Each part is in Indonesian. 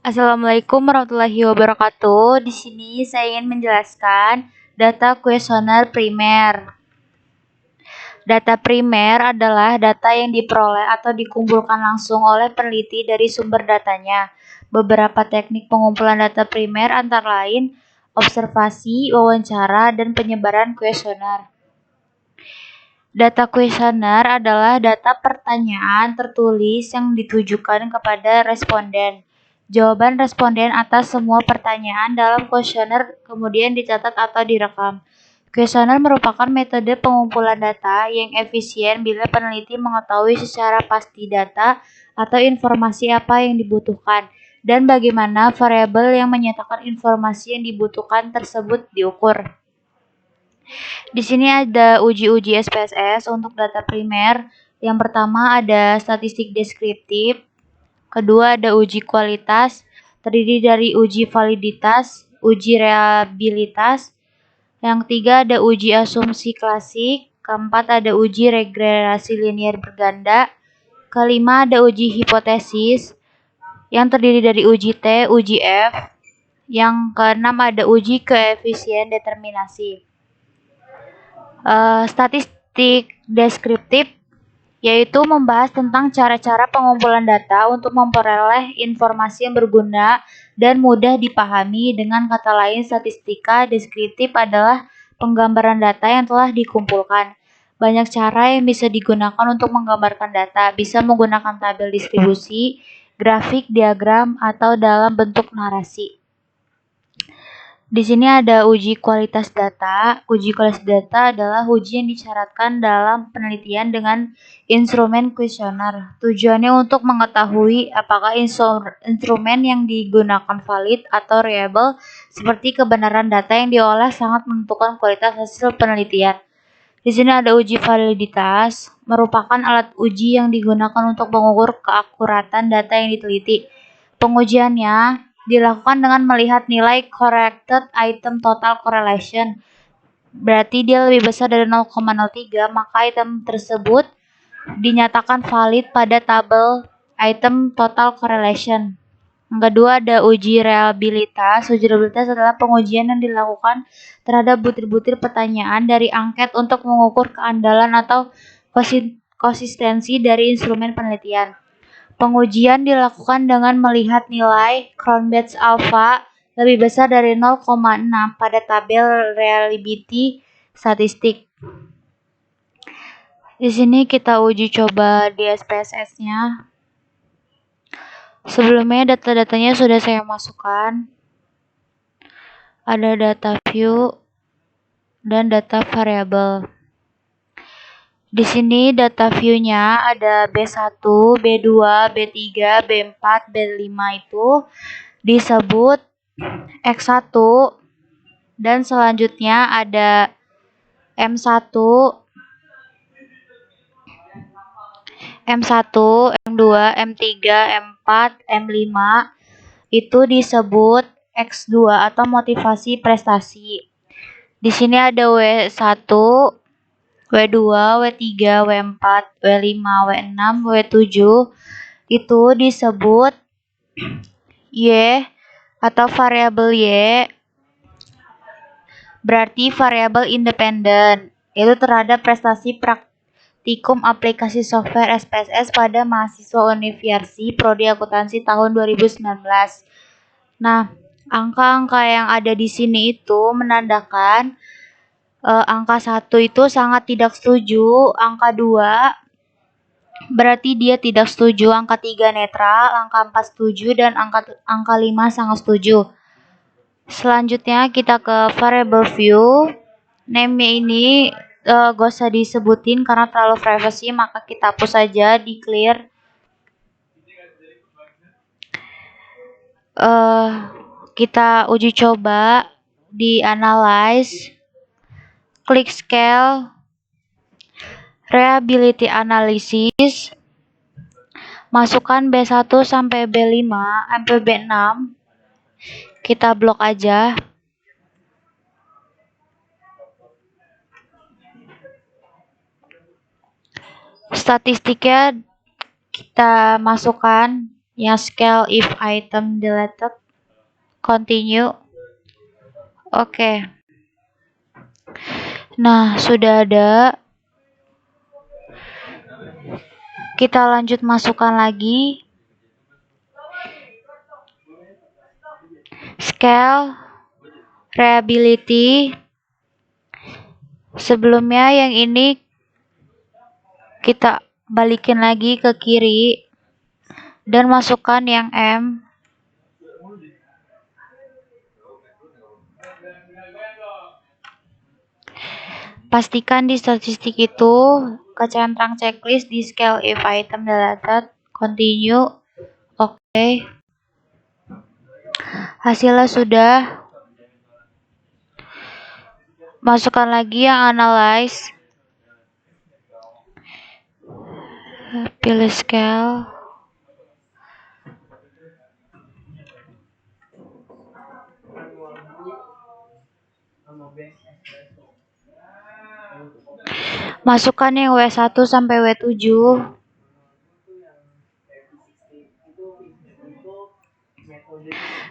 Assalamualaikum warahmatullahi wabarakatuh. Di sini saya ingin menjelaskan data kuesioner primer. Data primer adalah data yang diperoleh atau dikumpulkan langsung oleh peneliti dari sumber datanya. Beberapa teknik pengumpulan data primer antara lain observasi, wawancara, dan penyebaran kuesioner. Data kuesioner adalah data pertanyaan tertulis yang ditujukan kepada responden. Jawaban responden atas semua pertanyaan dalam kuesioner kemudian dicatat atau direkam. Kuesioner merupakan metode pengumpulan data yang efisien bila peneliti mengetahui secara pasti data atau informasi apa yang dibutuhkan dan bagaimana variabel yang menyatakan informasi yang dibutuhkan tersebut diukur. Di sini ada uji-uji SPSS untuk data primer. Yang pertama ada statistik deskriptif, kedua ada uji kualitas, terdiri dari uji validitas, uji reliabilitas, yang ketiga ada uji asumsi klasik, keempat ada uji regresi linier berganda, kelima ada uji hipotesis, yang terdiri dari uji T, uji F, yang keenam ada uji koefisien determinasi. Statistik deskriptif yaitu membahas tentang cara-cara pengumpulan data untuk memperoleh informasi yang berguna dan mudah dipahami. Dengan kata lain, statistika deskriptif adalah penggambaran data yang telah dikumpulkan. Banyak cara yang bisa digunakan untuk menggambarkan data, bisa menggunakan tabel distribusi, grafik, diagram, atau dalam bentuk narasi. Di sini ada uji kualitas data. Uji kualitas data adalah uji yang disyaratkan dalam penelitian dengan instrumen kuesioner. Tujuannya untuk mengetahui apakah instrumen yang digunakan valid atau reliable, seperti kebenaran data yang diolah sangat menentukan kualitas hasil penelitian. Di sini ada uji validitas, merupakan alat uji yang digunakan untuk mengukur keakuratan data yang diteliti. Pengujiannya dilakukan dengan melihat nilai corrected item total correlation. Berarti dia lebih besar dari 0,03, maka item tersebut dinyatakan valid pada tabel item total correlation. Yang kedua ada uji reliabilitas. Uji reliabilitas adalah pengujian yang dilakukan terhadap butir-butir pertanyaan dari angket untuk mengukur keandalan atau konsistensi dari instrumen penelitian. Pengujian dilakukan dengan melihat nilai Cronbach's alpha lebih besar dari 0,6 pada tabel reliability statistik. Di sini kita uji coba di SPSS-nya. Sebelumnya data-datanya sudah saya masukkan. Ada data view dan data variabel. Di sini data view-nya ada B1, B2, B3, B4, B5 itu disebut X1 dan selanjutnya ada M1, M2, M3, M4, M5 itu disebut X2 atau motivasi prestasi. Di sini ada W1, W2, W3, W4, W5, W6, W7 itu disebut Y atau variabel Y, berarti variabel independen, yaitu terhadap prestasi praktikum aplikasi software SPSS pada mahasiswa Universi Prodi Akuntansi tahun 2019. Nah, angka-angka yang ada di sini itu menandakan angka 1 itu sangat tidak setuju, angka 2 berarti dia tidak setuju, angka 3 netral, angka 4 setuju, dan angka 5 sangat setuju. Selanjutnya kita ke variable view. Name-nya ini gak usah disebutin karena terlalu privacy, maka kita hapus saja, di clear. Kita uji coba di analyze, klik scale, reliability analysis, masukkan B1 sampai B5 sampai B6, kita blok aja. Statistiknya kita masukkan yang scale if item deleted. Continue. Oke. Nah, sudah ada. Kita lanjut masukkan lagi. Scale, reliability. Sebelumnya yang ini kita balikin lagi ke kiri dan masukkan yang M. Pastikan di statistik itu kecentang checklist di scale if item deleted. Continue. Oke. Hasilnya sudah. Masukkan lagi yang analyze. Pilih scale. Masukkan yang W1 sampai W7.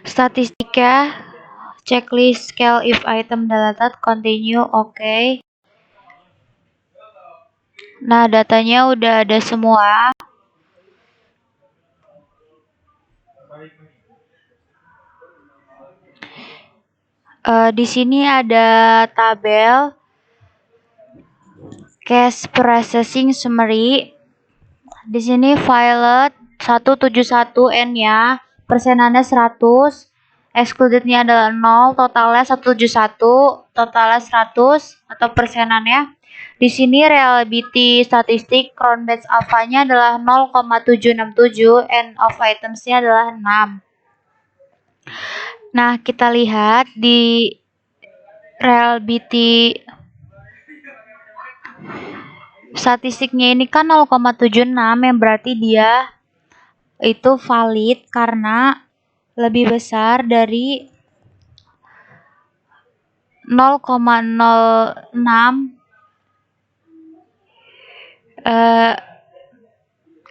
Statistiknya, checklist scale if item deleted, continue, oke. Nah, datanya udah ada semua. Di sini ada tabel cache processing summary. Di sini violet 171N-nya, persenannya 100, excluded-nya adalah 0, totalnya 171, totalnya 100 atau persenannya. Di sini reliability statistik crown batch alpha-nya adalah 0,767, and of items-nya adalah 6. Nah, kita lihat di reliability statistiknya ini kan 0,76, yang berarti dia itu valid karena lebih besar dari 0,06.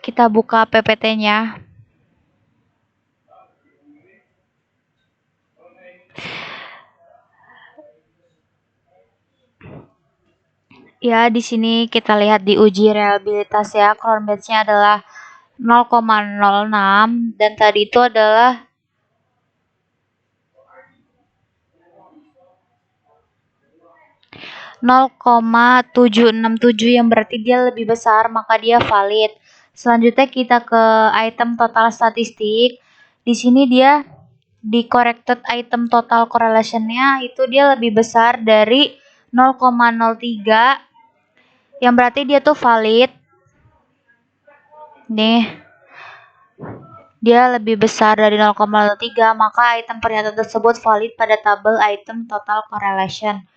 Kita buka PPT-nya. Ya, di sini kita lihat di uji reliabilitas ya, crown batch-nya adalah 0,06 dan tadi itu adalah 0,767, yang berarti dia lebih besar, maka dia valid. Selanjutnya kita ke item total statistik. Di sini dia di corrected item total correlation-nya itu dia lebih besar dari 0,03, yang berarti dia tuh valid. Nih, dia lebih besar dari 0,03, maka item pernyataan tersebut valid pada tabel item total correlation.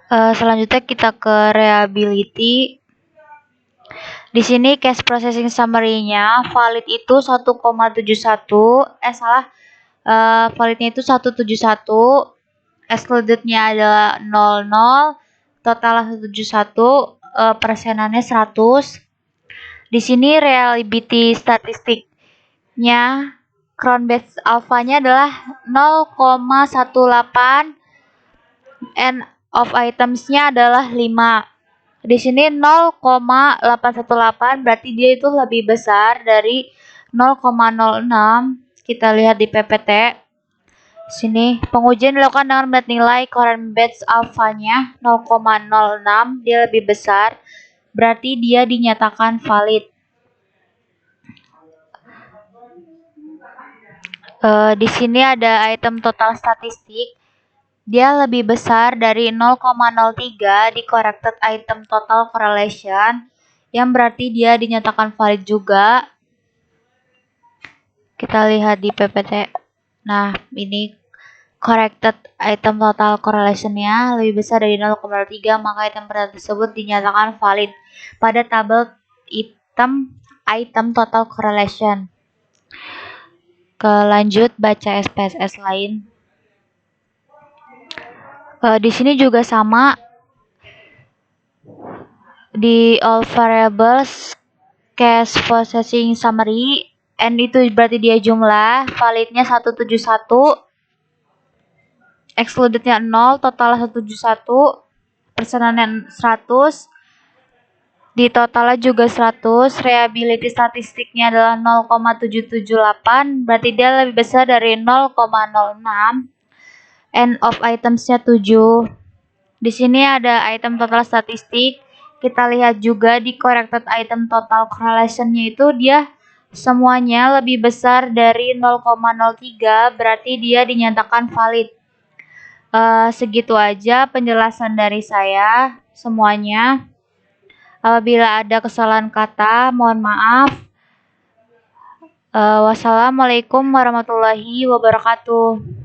Selanjutnya kita ke reliability. Di sini cache processing summary-nya valid itu 1,71, validnya itu 171, excluded-nya adalah 00, total 171, persenannya 100. Di sini reliability statistiknya crown batch alpha-nya adalah 0,18, and of items-nya adalah 5. Di sini 0,818, berarti dia itu lebih besar dari 0,06. Kita lihat di PPT. Sini, pengujian dilakukan dengan melihat nilai current batch alpha-nya 0,06, dia lebih besar, berarti dia dinyatakan valid. Di sini ada item total statistik, dia lebih besar dari 0,03 di corrected item total correlation, yang berarti dia dinyatakan valid juga. Kita lihat di PPT. Nah, ini corrected item total correlation-nya lebih besar dari 0,03, maka item tersebut dinyatakan valid pada tabel item total correlation. Lanjut baca SPSS lain. Di sini juga sama, di all variables case processing summary, N itu berarti dia jumlah, validnya 171, excludednya 0, total 171, persenannya 100, di totalnya juga 100, reliability statistiknya adalah 0,778, berarti dia lebih besar dari 0,06, end of itemsnya 7. Di sini ada item total statistik. Kita lihat juga di corrected item total correlation-nya itu dia semuanya lebih besar dari 0,03, berarti dia dinyatakan valid. Segitu aja penjelasan dari saya semuanya. Apabila ada kesalahan kata, mohon maaf. Wassalamualaikum warahmatullahi wabarakatuh.